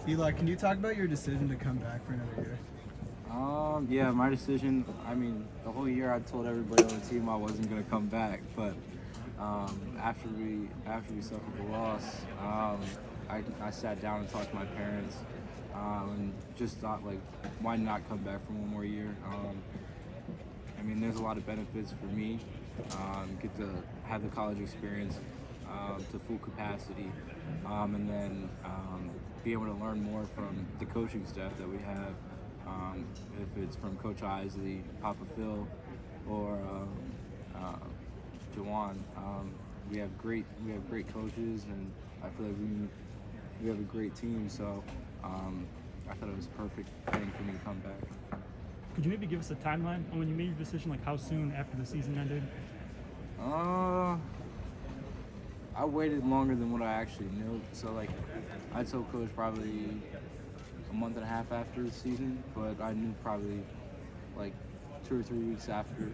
Eli, can you talk about your decision to come back for another year? Yeah, my decision. I mean, the whole year I told everybody on the team I wasn't gonna come back, but after we suffered the loss, I sat down and talked to my parents, and just thought like, why not come back for one more year? I mean, there's a lot of benefits for me. Get to have the college experience to full capacity, and then be able to learn more from the coaching staff that we have. If it's from Coach Isley, Papa Phil, or Jawan, we have great coaches, and I feel like we have a great team. So I thought it was a perfect thing for me to come back. Could you maybe give us a timeline on when you made your decision, like how soon after the season ended? I waited longer than what I actually knew. So like, I told Coach probably a month and a half after the season, but I knew probably like 2 or 3 weeks after.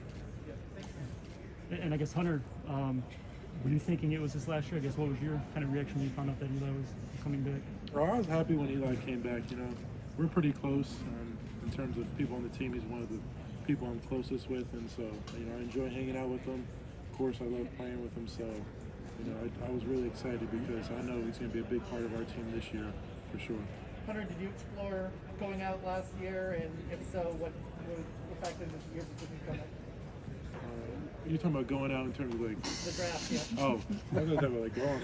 And I guess Hunter, were you thinking it was his last year? I guess what was your kind of reaction when you found out that Eli was coming back? Well, I was happy when Eli came back. You know, we're pretty close in terms of people on the team. He's one of the people I'm closest with, and so you know I enjoy hanging out with him. Of course, I love playing with him. So you know, I was really excited because I know he's going to be a big part of our team this year for sure. Hunter, did you explore going out last year, and if so, what factored into your decision to come back? You're talking about going out in terms of like The draft, yeah. oh, I thought that was like going.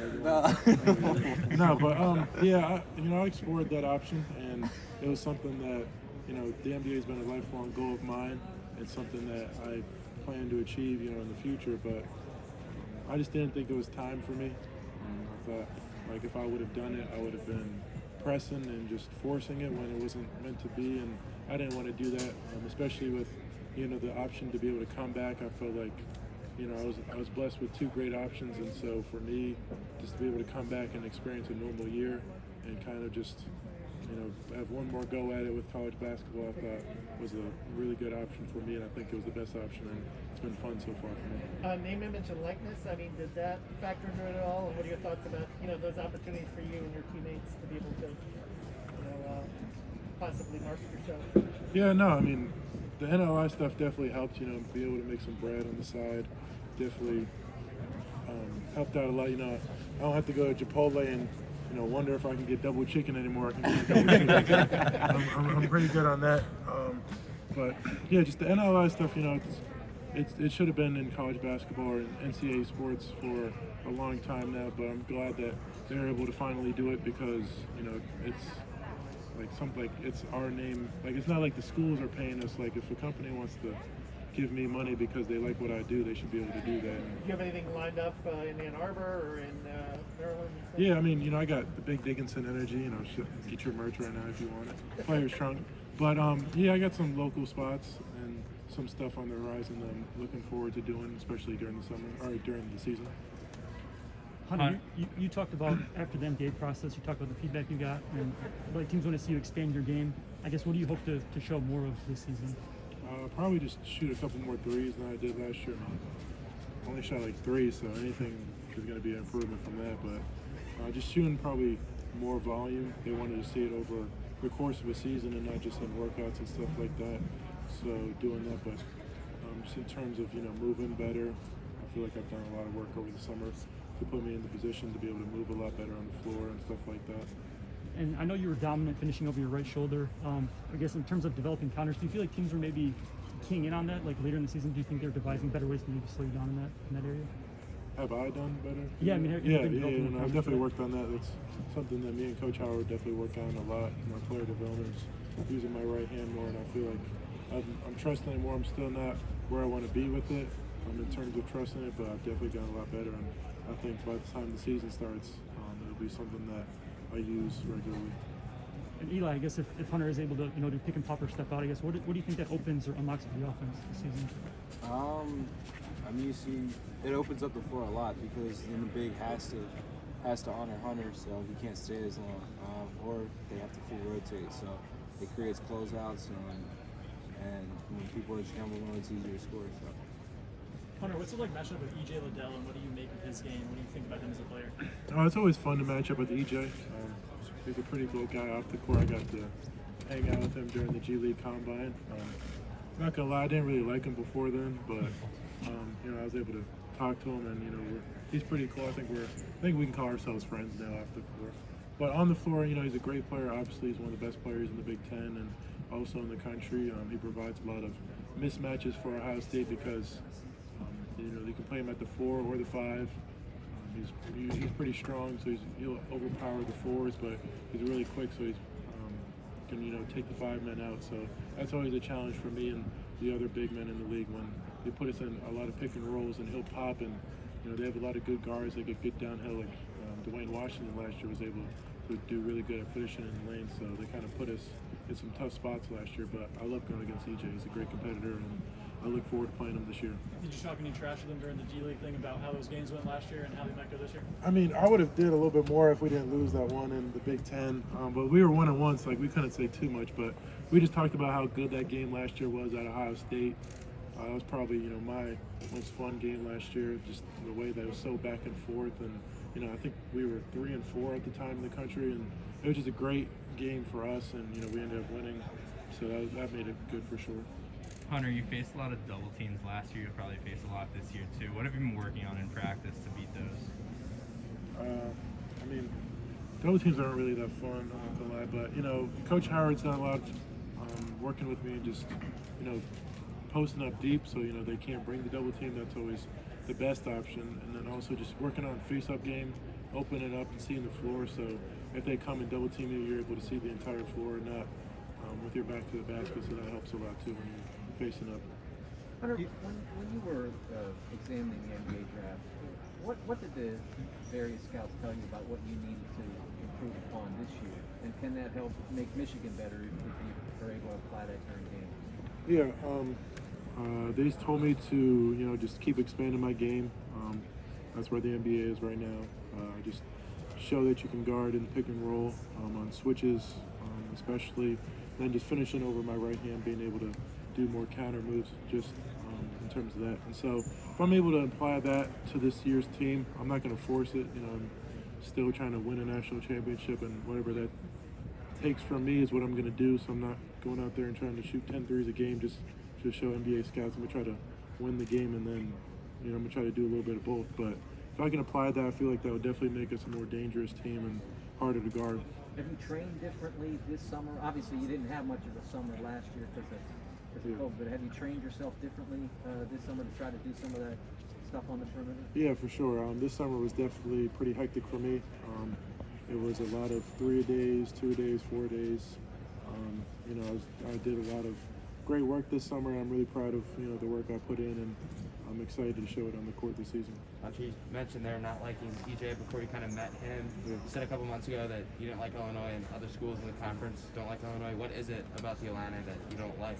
No, but yeah, I explored that option, and it was something that the NBA has been a lifelong goal of mine. It's something that I plan to achieve, in the future. But I just didn't think it was time for me. I thought, like, if I would have done it, I would have been pressing and just forcing it when it wasn't meant to be, and I didn't want to do that, especially with the option to be able to come back. I felt like I was blessed with 2 great options, and so for me just to be able to come back and experience a normal year and kind of just have one more go at it with college basketball, I thought was a really good option for me, and I think it was the best option, and it's been fun so far for me. Name, image, and likeness. I mean, did that factor into it at all? And what are your thoughts about those opportunities for you and your teammates to be able to possibly market yourself? Yeah, no, I mean, the NLI stuff definitely helped. Be able to make some bread on the side definitely helped out a lot. I don't have to go to Chipotle and wonder if I can get double chicken anymore. I can get double chicken. I'm pretty good on that. But yeah, just the NLI stuff. It should have been in college basketball or in NCAA sports for a long time now. But I'm glad that they're able to finally do it because it's it's our name. Like, it's not like the schools are paying us. Like, if a company wants to give me money because they like what I do, they should be able to do that. Do you have anything lined up in Ann Arbor or in Maryland? Yeah, I mean, I got the big Dickinson energy. Get your merch right now if you want it. Players Trunk. But yeah, I got some local spots and some stuff on the horizon that I'm looking forward to doing, especially during the summer or during the season. Hunter, you talked about after the NBA process, you talked about the feedback you got, and like teams want to see you expand your game. I guess what do you hope to show more of this season? Probably just shoot a couple more threes than I did last year. I only shot like 3, so anything is going to be an improvement from that. But just shooting probably more volume. They wanted to see it over the course of a season and not just in workouts and stuff like that. So doing that, but just in terms of moving better, I feel like I've done a lot of work over the summer to put me in the position to be able to move a lot better on the floor and stuff like that. And I know you were dominant finishing over your right shoulder. I guess in terms of developing counters, do you feel like teams were maybe keying in on that, like later in the season? Do you think they're devising better ways to maybe slow you down in that area? Have I done better? Yeah, I mean, I've definitely worked on that. That's something that me and Coach Howard definitely worked on a lot in our player development, using my right hand more, and I feel like I'm trusting it more. I'm still not where I want to be with it in terms of trusting it, but I've definitely gotten a lot better, and I think by the time the season starts, it'll be something that I use regularly. And Eli, I guess if Hunter is able to do pick and pop or step out, I guess what do you think that opens or unlocks for the offense this season? I mean, you see, it opens up the floor a lot because then the big has to honor Hunter, so he can't stay as long, or they have to full rotate. So it creates closeouts, and when people are scrambling, it's easier to score. So. Hunter, what's it like matching up with EJ Liddell, and what do you make of his game? What do you think about him as a player? It's always fun to match up with EJ. he's a pretty cool guy off the court. I got to hang out with him during the G League Combine. Not gonna lie, I didn't really like him before then, but you know, I was able to talk to him, and you know, he's pretty cool. I think we can call ourselves friends now off the court. But on the floor, you know, he's a great player. Obviously, he's one of the best players in the Big Ten and also in the country. He provides a lot of mismatches for Ohio State because you know, you can play him at the 4 or the 5. He's pretty strong, so he'll overpower the 4s, but he's really quick, so he's can, you know, take the 5 men out. So that's always a challenge for me and the other big men in the league when they put us in a lot of pick and rolls, and he'll pop, and you know, they have a lot of good guards. They get good downhill. Like Dwayne Washington last year was able to do really good at finishing in the lane, so they kind of put us in some tough spots last year. But I love going against EJ. He's a great competitor, and I look forward to playing him this year. Did you talk any trash with him during the G League thing about how those games went last year and how they might go this year? I mean, I would have did a little bit more if we didn't lose that one in the Big Ten. But we were 1-1, so like we couldn't say too much. But we just talked about how good that game last year was at Ohio State. That was probably, you know, my most fun game last year. Just the way that it was so back and forth, and you know, I think we were 3-4 at the time in the country, and it was just a great game for us. And you know, we ended up winning, so that made it good for sure. Hunter, you faced a lot of double teams last year. You'll probably face a lot this year too. What have you been working on in practice to beat those? I mean, double teams aren't really that fun, I'm not gonna lie. But you know, Coach Howard's done a lot working with me and just, you know, posting up deep so you know they can't bring the double team. That's always the best option. And then also just working on face-up game, opening up and seeing the floor. So if they come and double team you, you're able to see the entire floor, not with your back to the basket. So that helps a lot too when you're facing up. Hunter, when you were examining the NBA draft, what did the various scouts tell you about what you needed to improve upon this year? And can that help make Michigan better if you are able to apply that during games? Yeah, they just told me to, you know, just keep expanding my game. That's where the NBA is right now. Just show that you can guard and pick and roll on switches, especially. Then just finishing over my right hand, being able to do more counter moves just in terms of that. And so if I'm able to apply that to this year's team, I'm not going to force it. You know, I'm still trying to win a national championship, and whatever that takes from me is what I'm going to do. So I'm not going out there and trying to shoot 10 threes a game just to show NBA scouts. I'm going to try to win the game, and then, you know, I'm going to try to do a little bit of both. But if I can apply that, I feel like that would definitely make us a more dangerous team and harder to guard. Have you trained differently this summer? Obviously, you didn't have much of a summer last year because of COVID, but have you trained yourself differently this summer to try to do some of that stuff on the perimeter? Yeah, for sure. This summer was definitely pretty hectic for me. It was a lot of 3 days, 2 days, 4 days. You know, I did a lot of great work this summer. I'm really proud of, you know, the work I put in, and I'm excited to show it on the court this season. You mentioned there not liking EJ before you kind of met him. Yeah. You said a couple months ago that you didn't like Illinois, and other schools in the conference don't like Illinois. What is it about the Illini that you don't like?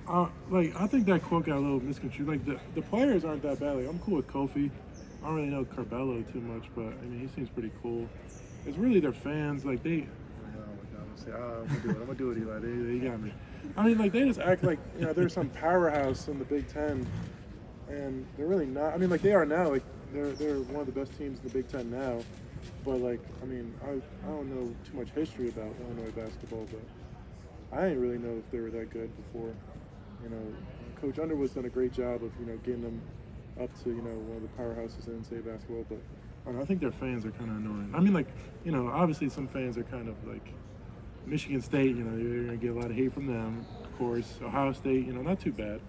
I think that quote got a little misconstrued. Like, the players aren't that bad. Like, I'm cool with Kofi. I don't really know Carbello too much, but I mean, he seems pretty cool. It's really their fans. Like, I'm gonna do it, Eli. They got me. I mean, like, they just act like, you know, they're some powerhouse in the Big Ten, and they're really not. I mean, like, they are now. Like, they're one of the best teams in the Big Ten now. But like, I mean, I don't know too much history about Illinois basketball, but I didn't really know if they were that good before. You know, Coach Underwood's done a great job of, you know, getting them up to, you know, one of the powerhouses in NCAA basketball, but I don't know, I think their fans are kind of annoying. I mean, like, you know, obviously some fans are kind of like Michigan State, you know, you're going to get a lot of hate from them, of course. Ohio State, you know, not too bad.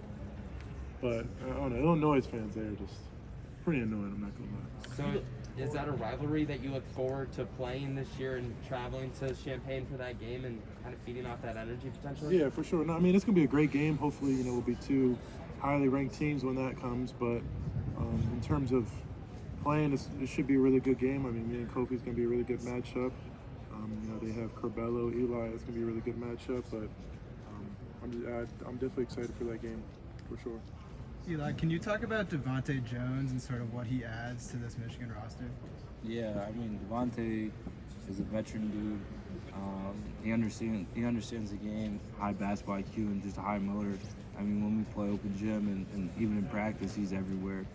But, I don't know, Illinois fans, they're just pretty annoying, I'm not going to lie. So is that a rivalry that you look forward to playing this year and traveling to Champaign for that game and kind of feeding off that energy potentially? Yeah, for sure. No, I mean, it's going to be a great game. Hopefully, you know, we'll be two highly ranked teams when that comes. But in terms of playing, it should be a really good game. I mean, me and Kofi's going to be a really good matchup. You know, they have Carbello, Eli. It's going to be a really good matchup. But I'm definitely excited for that game, for sure. Eli, can you talk about Devontae Jones and sort of what he adds to this Michigan roster? Yeah, I mean, Devontae is a veteran dude. He understands the game, high basketball IQ, and just a high motor. I mean, when we play open gym and even in practice, he's everywhere.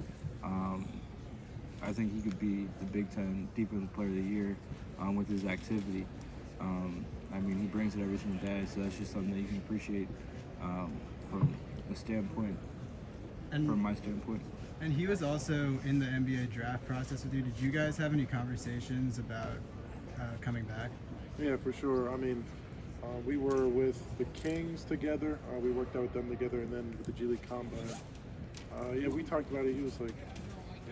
I think he could be the Big Ten Defensive Player of the Year with his activity. I mean, he brings it every single day, so that's just something that you can appreciate from a standpoint, from my standpoint. And he was also in the NBA draft process with you. Did you guys have any conversations about coming back? Yeah, for sure. I mean, we were with the Kings together. We worked out with them together, and then with the G League Combine. Yeah, we talked about it. He was like,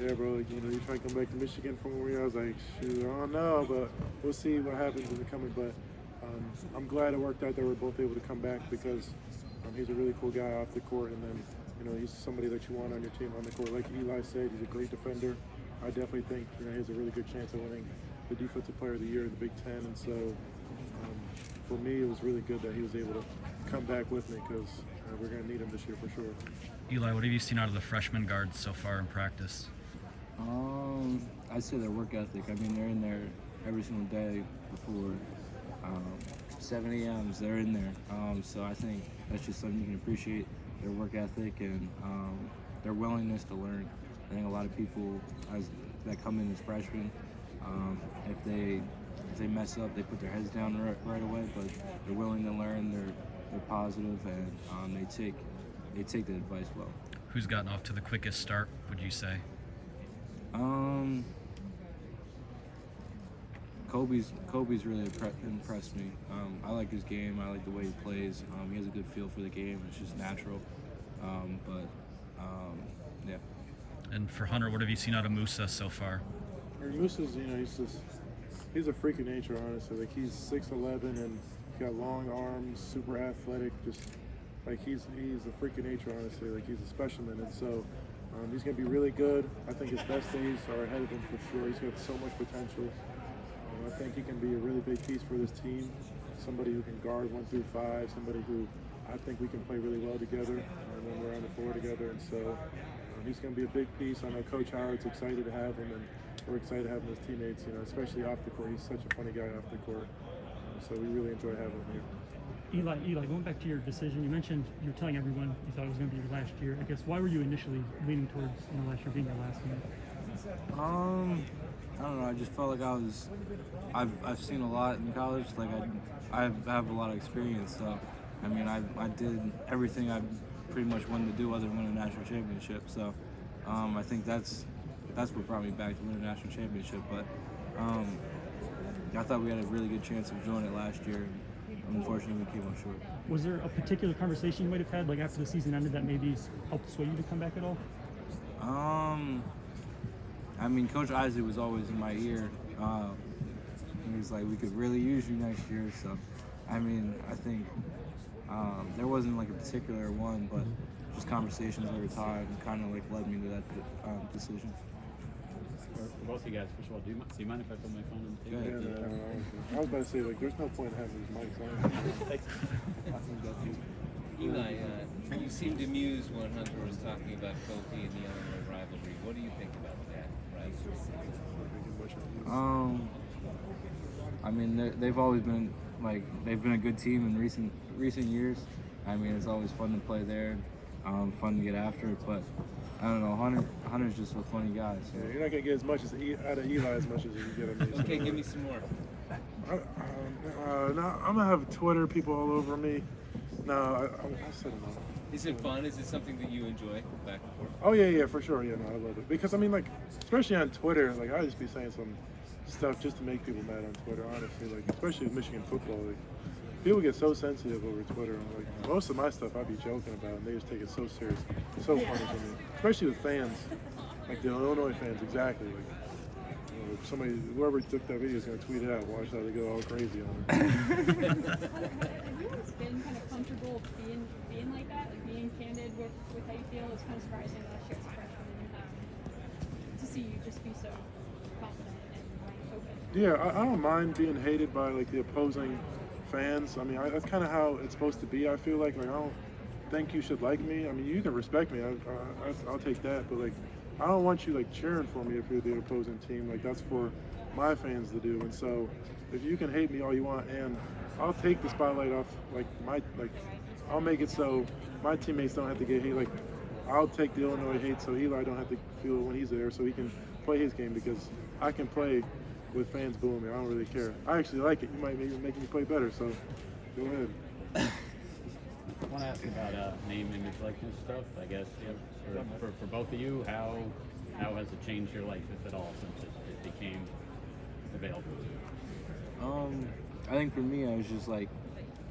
"Yeah, bro, like, you trying to come back to Michigan from where you are?" I was like, "Shoot, I don't know, but we'll see what happens in the coming." But I'm glad it worked out that we're both able to come back because he's a really cool guy off the court, and then he's somebody that you want on your team on the court. Like Eli said, he's a great defender. I definitely think he has a really good chance of winning the Defensive Player of the Year in the Big Ten, and so for me, it was really good that he was able to come back with me because we're going to need him this year for sure. Eli, what have you seen out of the freshman guards so far in practice? I'd say their work ethic. I mean, they're in there every single day before 7 a.m. They're in there. So I think that's just something you can appreciate, their work ethic and their willingness to learn. I think a lot of people that come in as freshmen, if they mess up, they put their heads down right away, but they're willing to learn, they're positive, and they take the advice well. Who's gotten off to the quickest start, would you say? Kobe's really impressed me. I like his game. I like the way he plays. He has a good feel for the game. It's just natural. Yeah. And for Hunter, what have you seen out of Musa so far? Musa's, he's a freak of nature, honestly. Like, he's 6'11" and he's got long arms, super athletic. Just like he's a freak of nature, honestly. Like, he's a specimen, and so he's gonna be really good. I think his best days are ahead of him for sure. He's got so much potential. I think he can be a really big piece for this team. Somebody who can guard 1 through 5. Somebody who I think we can play really well together when we're on the floor together. And so he's going to be a big piece. I know Coach Howard's excited to have him, and we're excited to have him as teammates. Especially off the court. He's such a funny guy off the court. So we really enjoy having him here. Eli, going back to your decision, you mentioned you were telling everyone you thought it was going to be your last year. I guess why were you initially leaning towards last year being your last year? I don't know. I just felt like I've seen a lot in college. Like I have a lot of experience. So I mean, I did everything I pretty much wanted to do other than win a national championship. So I think that's what brought me back to win a national championship. But I thought we had a really good chance of doing it last year. And unfortunately, we came up short. Was there a particular conversation you might have had, like after the season ended, that maybe helped sway you to come back at all? I mean, Coach Isaac was always in my ear. He was like, we could really use you next year. So, I mean, I think there wasn't like a particular one, but just conversations over time kind of like led me to that decision. For both of you guys, first of all, do you mind if I put my phone on the table? Yeah, I was about to say, like, there's no point in having these mics on. Eli, you seemed amused when Hunter was talking about Kofi and the Illinois rivalry. What do you think about that rivalry? I mean, they've always been they've been a good team in recent years. I mean, it's always fun to play there, fun to get after it. But I don't know, Hunter's just a funny guy. So. Yeah, you're not gonna get as much out of Eli as much as you get of me. Okay, give me some more. No, I'm gonna have Twitter people all over me. No, I said no. Is it fun? Is it something that you enjoy back and forth? Oh yeah, for sure. Yeah, no, I love it because I mean, like, especially on Twitter, like I just be saying some stuff just to make people mad on Twitter. Honestly, like especially with Michigan football, like people get so sensitive over Twitter. Like most of my stuff, I be joking about, and they just take it so serious. It's so funny to me, especially with fans, like the Illinois fans. Exactly, like. Somebody, whoever took that video is going to tweet it out. Watch how they go all crazy on it. Have you always been kind of comfortable being like that, like being candid with how you feel? It's kind of surprising last year as a freshman to see you just be so confident and open. Yeah, I don't mind being hated by like the opposing fans. I mean, that's kind of how it's supposed to be. I feel like I don't think you should like me. I mean, you can respect me. I'll take that, but like. I don't want you like cheering for me if you're the opposing team. Like that's for my fans to do. And so if you can hate me all you want, and I'll take the spotlight off I'll make it so my teammates don't have to get hate. Like I'll take the Illinois hate so Eli don't have to feel it when he's there, so he can play his game because I can play with fans booing me. I don't really care. I actually like it. You might maybe make me play better, so go ahead. I want to ask about name, image, likeness stuff. I guess for both of you, how has it changed your life, if at all, since it became available? I think for me, I was just like,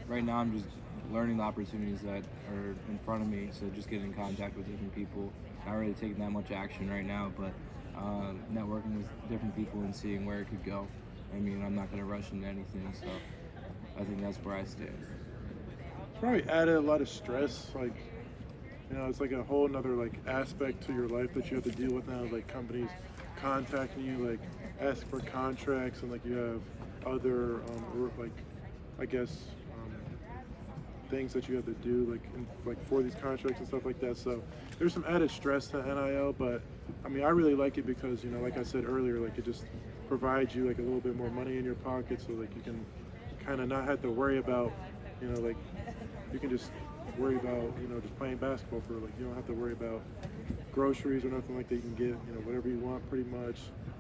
right now I'm just learning the opportunities that are in front of me. So just getting in contact with different people. Not really taking that much action right now, but networking with different people and seeing where it could go. I mean, I'm not going to rush into anything, so I think that's where I stand. Probably added a lot of stress, like, you know, it's like a whole nother like aspect to your life that you have to deal with now, like companies contacting you, like asking for contracts, and like you have other like I guess things that you have to do like for these contracts and stuff like that. So there's some added stress to NIL, but I mean I really like it because, you know, like I said earlier, like it just provides you like a little bit more money in your pocket, so like you can kind of not have to worry about, you know, like you can just worry about, you know, just playing basketball for, like, you don't have to worry about groceries or nothing like that. You can get, you know, whatever you want pretty much.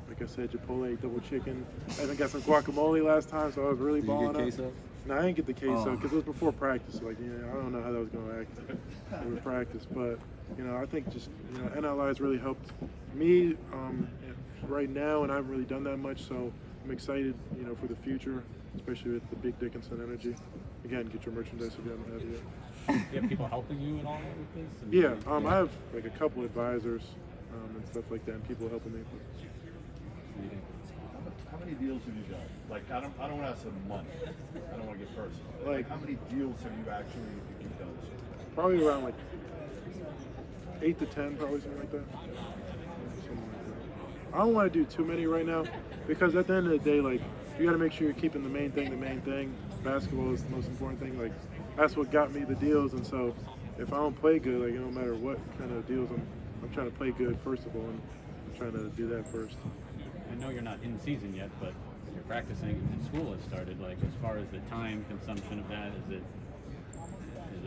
Like I said, Chipotle, double chicken. I even got some guacamole last time, so I was really balling up. Did you get queso? No, I didn't get the queso because it was before practice. So, like, you know, I don't know how that was going to act over practice. But, you know, I think just, you know, NLI has really helped me right now, and I haven't really done that much. So I'm excited, you know, for the future, especially with the big Dickinson energy. Again, get your merchandise if you haven't had it yet. Do you have people helping you and all with this? And Yeah, I have like a couple advisors and stuff like that, and people helping me. How many deals have you done? Like, I don't want to ask them money. I don't want to get personal. Like, how many deals have you actually done? Probably around like 8 to 10, probably something like that. I don't want to do too many right now because at the end of the day, like, you got to make sure you're keeping the main thing. Basketball is the most important thing. Like, that's what got me the deals, and so if I don't play good, like, no matter what kind of deals, I'm trying to play good first of all, and I'm trying to do that first. I know you're not in season yet, but you're practicing and school has started. Like, as far as the time consumption of that, is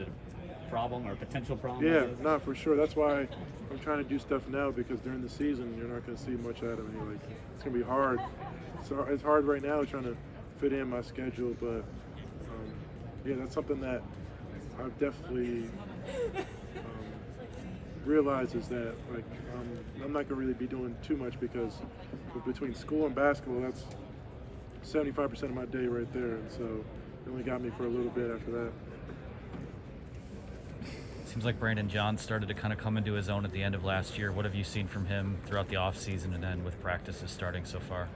it a problem or a potential problem? Yeah, not for sure. That's why I'm trying to do stuff now, because during the season you're not going to see much out of me. Like, it's going to be hard. So it's hard right now trying to fit in my schedule, but yeah, that's something that I've definitely realized is that, like, I'm not going to really be doing too much because between school and basketball, that's 75% of my day right there, and so it only got me for a little bit after that. Seems like Brandon John started to kind of come into his own at the end of last year. What have you seen from him throughout the offseason and then with practices starting so far?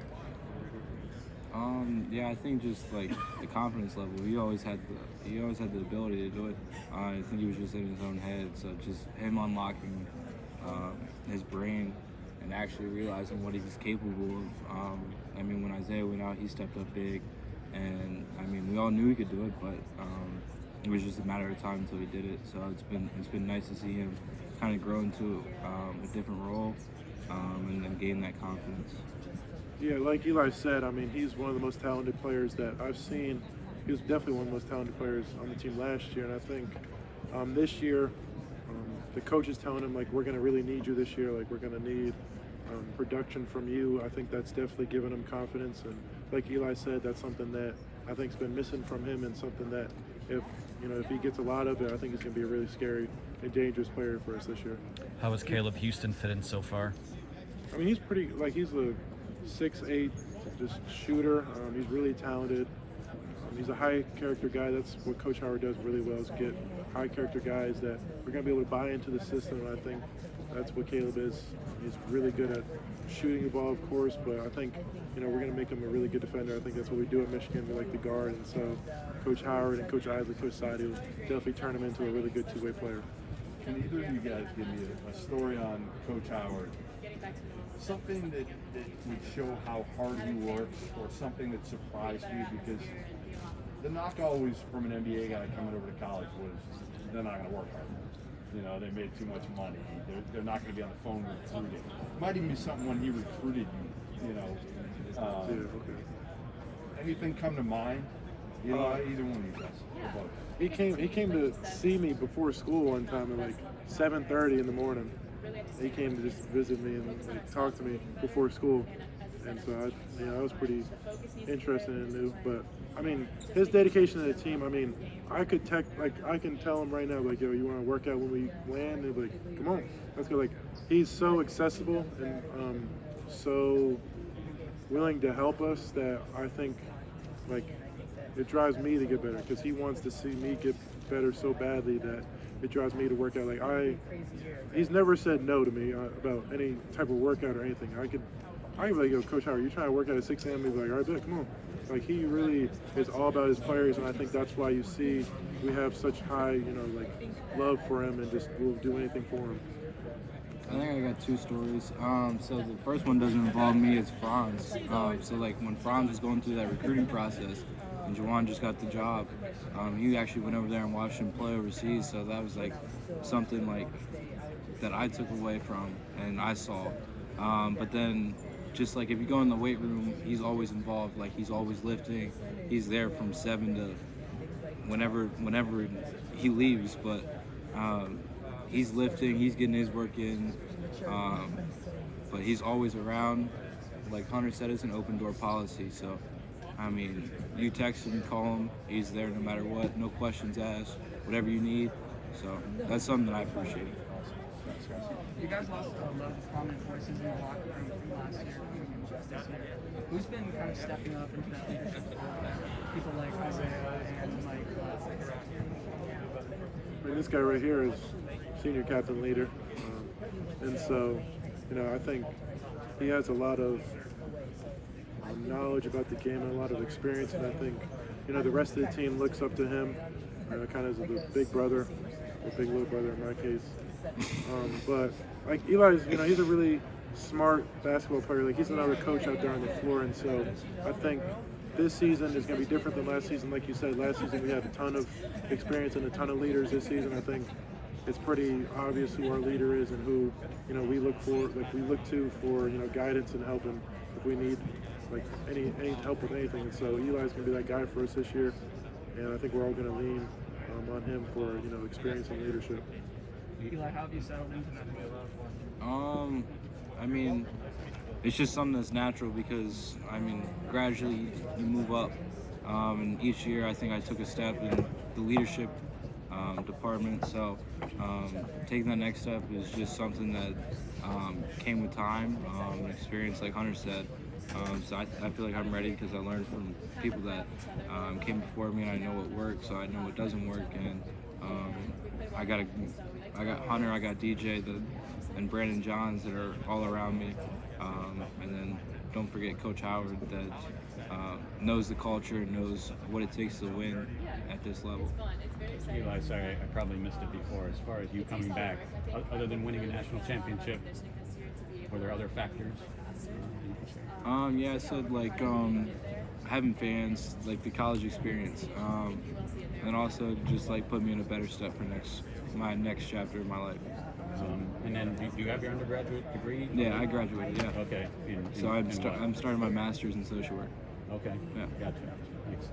Yeah, I think just like the confidence level. He always had the ability to do it. I think he was just in his own head. So just him unlocking his brain and actually realizing what he's capable of. I mean, when Isaiah went out, he stepped up big, and I mean, we all knew he could do it, but it was just a matter of time until he did it. So it's been nice to see him kind of grow into a different role and then gain that confidence. Yeah, like Eli said, I mean, he's one of the most talented players that I've seen. He was definitely one of the most talented players on the team last year, and I think this year the coach is telling him, like, we're going to really need you this year. Like, we're going to need production from you. I think that's definitely given him confidence, and like Eli said, that's something that I think's been missing from him, and something that if he gets a lot of it, I think he's going to be a really scary and dangerous player for us this year. How has Caleb Houston fit in so far? I mean, he's pretty, like, he's a 6'8", just shooter. He's really talented. He's a high character guy. That's what Coach Howard does really well, is get high character guys that are going to be able to buy into the system. And I think that's what Caleb is. He's really good at shooting the ball, of course, but I think we're going to make him a really good defender. I think that's what we do at Michigan. We like the guard, and so Coach Howard and Coach Isley, Coach Sadi will definitely turn him into a really good two-way player. Can either of you guys give me a story on Coach Howard? Something that would show how hard he works, or something that surprised you, because the knock always from an NBA guy coming over to college was they're not going to work hard. They made too much money. They're not going to be on the phone recruiting. It might even be something when he recruited you. Anything come to mind? Either one of you guys. He came to see me before school one time at like 7:30 in the morning. He came to just visit me and talk to me before school. And so I was pretty interested and new. But I mean, his dedication to the team. I mean, I can tell him right now, like, yo, you want to work out when we land? And they're like, come on, let's go. Like, he's so accessible and so willing to help us that I think, like, it drives me to get better because he wants to see me get better so badly that it drives me to work out. Like, he's never said no to me about any type of workout or anything. I can be like, yo, Coach Howard, you're trying to work out at 6 a.m. He's like, all right, bet, come on. Like, he really is all about his players, and I think that's why you see we have such high, like, love for him and just will do anything for him. I think I got two stories. So the first one doesn't involve me, it's Franz. So like when Franz was going through that recruiting process and Juwan just got the job, he actually went over there and watched him play overseas. So that was like something like that I took away from and I saw. But then just like if you go in the weight room, he's always involved. Like he's always lifting. He's there from 7 to whenever he leaves. But he's lifting, he's getting his work in, but he's always around. Like Hunter said, it's an open door policy. So, I mean, you text him, call him, he's there no matter what, no questions asked, whatever you need. So that's something that I appreciate. You guys lost a lot of prominent voices in the locker room from last year this year. Who's been kind of stepping up into that leadership role? People like Isaiah and Mike. I mean, this guy right here is senior captain leader, and so I think he has a lot of knowledge about the game and a lot of experience, and I think the rest of the team looks up to him kind of as the big brother or big little brother in my case. But like Eli's, he's a really smart basketball player. Like he's another coach out there on the floor, and so I think this season is going to be different than last season. Like you said, last season we had a ton of experience and a ton of leaders. This season, I think it's pretty obvious who our leader is and who we look to for guidance and help, and if we need like any help with anything. And so Eli's going to be that guy for us this year, and I think we're all going to lean on him for experience and leadership. Eli, how have you settled into that? I mean, it's just something that's natural because gradually you move up, and each year I think I took a step in the leadership department. So taking that next step is just something that came with time, and experience, like Hunter said. So I feel like I'm ready because I learned from people that came before me, and I know what works, so I know what doesn't work. And I got Hunter, I got DJ, and Brandon Johns that are all around me. And then don't forget Coach Howard that knows the culture and knows what it takes to win at this level. Eli, sorry, I probably missed it before. As far as you coming back, other than winning a national championship, were there other factors? Yeah, I said like having fans, like the college experience, and also just like put me in a better step for my next chapter of my life. And then do you have your undergraduate degree? Yeah, I graduated. Yeah. Okay. So I'm starting my master's in social work. Okay. Yeah. Gotcha. Thanks.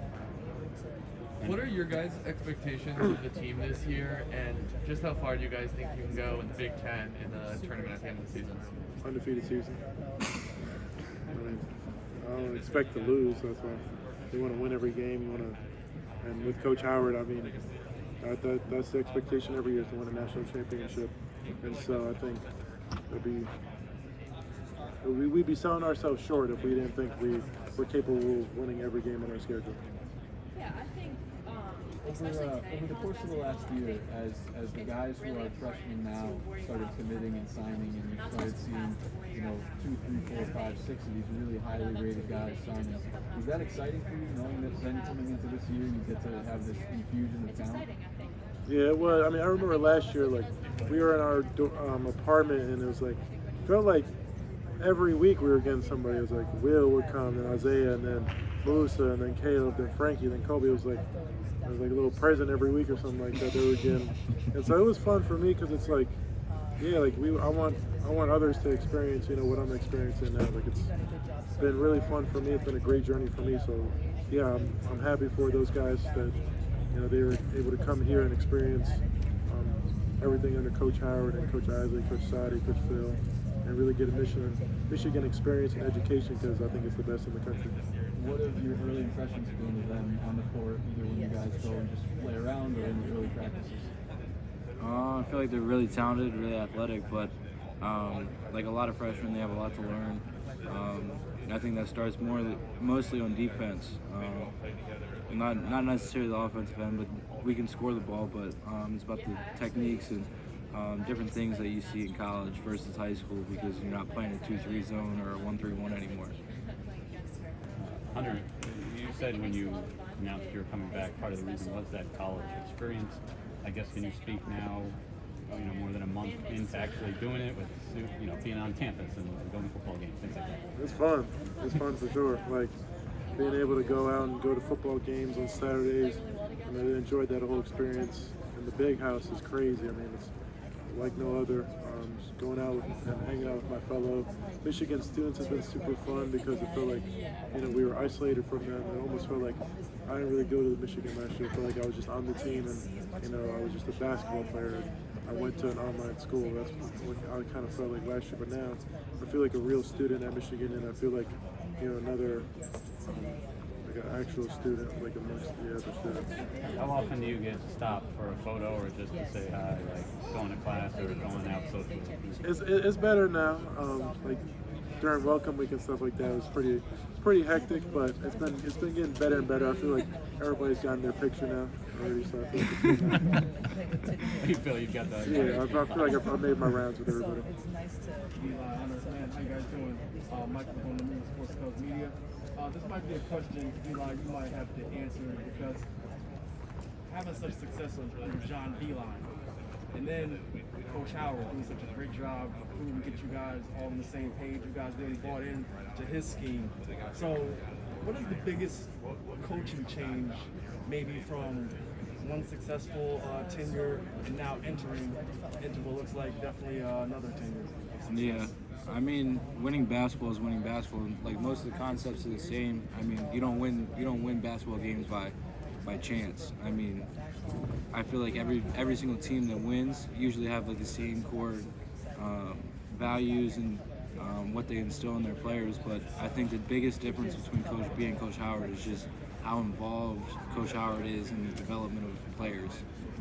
What are your guys' expectations of the team this year, and just how far do you guys think you can go in the Big Ten in the tournament at the end of the season? Undefeated season. I don't expect to lose. That's why you want to win every game. And with Coach Howard, that's the expectation every year, is to win a national championship. And so I think we'd be selling ourselves short if we didn't think we were capable of winning every game on our schedule. Yeah, I think Over the course of the last year, as the guys who are freshmen now started committing and signing, and you started seeing 2, 3, 4, 5, 6 of these really highly rated guys signing, is that exciting for you, knowing that then coming into this year you get to have this infusion of talent? Yeah, well, I remember last year, like, we were in our apartment, and it was like, felt like every week we were getting somebody. It was like Will would come, and Isaiah, and then Musa, and then Caleb, then Frankie, then Kobe. It was like a little present every week or something like that they were getting. And so it was fun for me because it's like, yeah, like I want others to experience, what I'm experiencing now. Like, it's been really fun for me. It's been a great journey for me. So yeah, I'm happy for those guys that they were able to come here and experience everything under Coach Howard and Coach Isley, Coach Sadi, Coach Phil, and really get a Michigan experience and education because I think it's the best in the country. What have your early impressions been of them on the court, either when you guys go and just play around or in the early practices? I feel like they're really talented, really athletic, but like a lot of freshmen, they have a lot to learn. I think that starts mostly on defense. Not necessarily the offensive end, but we can score the ball, but it's about the techniques and different things that you see in college versus high school because you're not playing a 2-3 zone or a 1-3-1 anymore. Hunter, you said when you announced you were coming back, part of the reason was that college experience. I guess can you speak now, more than a month into actually doing it with, being on campus and going to football games, things like that? It's fun. It's fun for sure. Like being able to go out and go to football games on Saturdays, and I enjoyed that whole experience. And the big house is crazy. I mean, it's like no other. Just going out and hanging out with my fellow Michigan students has been super fun because it felt like, we were isolated from them. It almost felt like I didn't really go to the Michigan last year. I felt like I was just on the team and, I was just a basketball player. I went to an online school. That's what I kind of felt like last year. But now I feel like a real student at Michigan, and I feel like, another like an actual student, like amongst the other students. How often do you get stopped for a photo or just to say hi, like going to class or going out socially? It's better now. Like during welcome week and stuff like that, it's pretty hectic, but it's been getting better and better. I feel like everybody's gotten their picture now already, so I feel like it's good now. You feel you've got the... Yeah, I feel like I've made my rounds with everybody. How you guys doing? Michael from the New Sports Coast Media. This might be a question, Eli, you might have to answer because having such success under John Beeline, and then Coach Howard doing such a great job of get you guys all on the same page. You guys really bought in to his scheme. So, what is the biggest coaching change, maybe from one successful tenure and now entering into what looks like definitely another tenure? Yeah, I mean, winning basketball is winning basketball. Like most of the concepts are the same. I mean, you don't win basketball games by chance. I mean, I feel like every single team that wins usually have like the same core values and what they instill in their players. But I think the biggest difference between Coach B and Coach Howard is just how involved Coach Howard is in the development of players.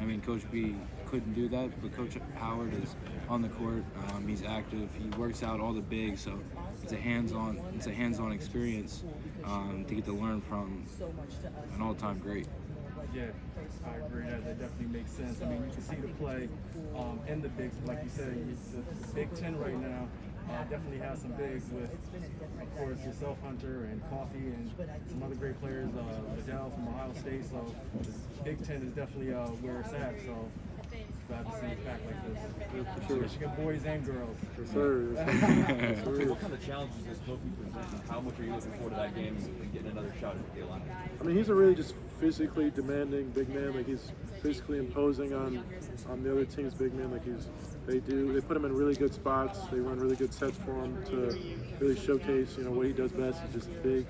I mean, Coach B couldn't do that, but Coach Howard is on the court. He's active. He works out all the bigs, so it's a hands-on experience to get to learn from an all-time great. Yeah, I agree. That definitely makes sense. I mean, you can see the play in the bigs. Like you said, the Big Ten right now definitely has some bigs with, of course, yourself, Hunter, and Coffee, and some other great players, Liddell from Ohio State. So the Big Ten is definitely where it's at. So glad to see it back like this. Yeah, for sure. Michigan boys and girls. Yes, sir. What kind of challenges does Kofi present? How much are you looking forward to that game and getting another shot at the line? I mean, he's a really just physically demanding big man. Like he's physically imposing on the other team's big man. Like they put him in really good spots. They run really good sets for him to really showcase, what he does best. He's just a big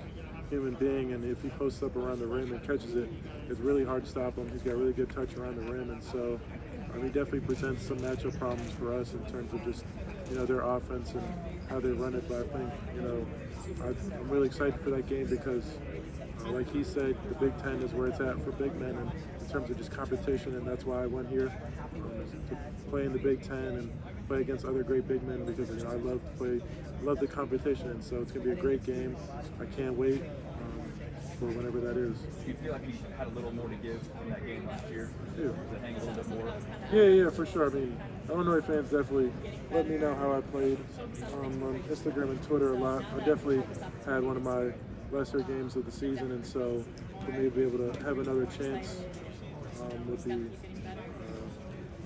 human being, and if he posts up around the rim and catches it, it's really hard to stop him. He's got really good touch around the rim, and so he definitely presents some matchup problems for us in terms of just, their offense and how they run it. But I think, I'm really excited for that game because, like he said, the Big Ten is where it's at for big men and in terms of just competition, and that's why I went here to play in the Big Ten and play against other great big men because I love the competition, and so it's going to be a great game. I can't wait for whenever that is. Do you feel like you had a little more to give in that game last year? Yeah. To hang a little bit more? Yeah, for sure. I mean, Illinois fans definitely let me know how I played on Instagram and Twitter a lot. I definitely had one of my lesser games of the season, and so for me to be able to have another chance would be,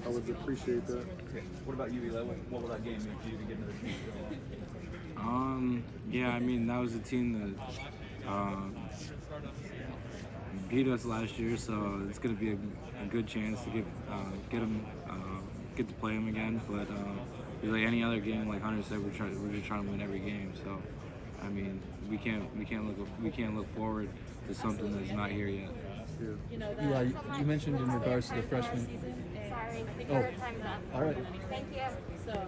I would appreciate that. Okay. What about you, Eli? What will that game mean for you to get another chance? Yeah, I mean, that was a team that beat us last year, so it's going to be a good chance to get to play them again. But like any other game, like Hunter said, we're just trying to win every game. So, I mean, we can't look forward to something that's not here yet. Yeah. Eli, you mentioned in regards to the freshmen. Sorry, Oh, time's up. all right. Thank you. So.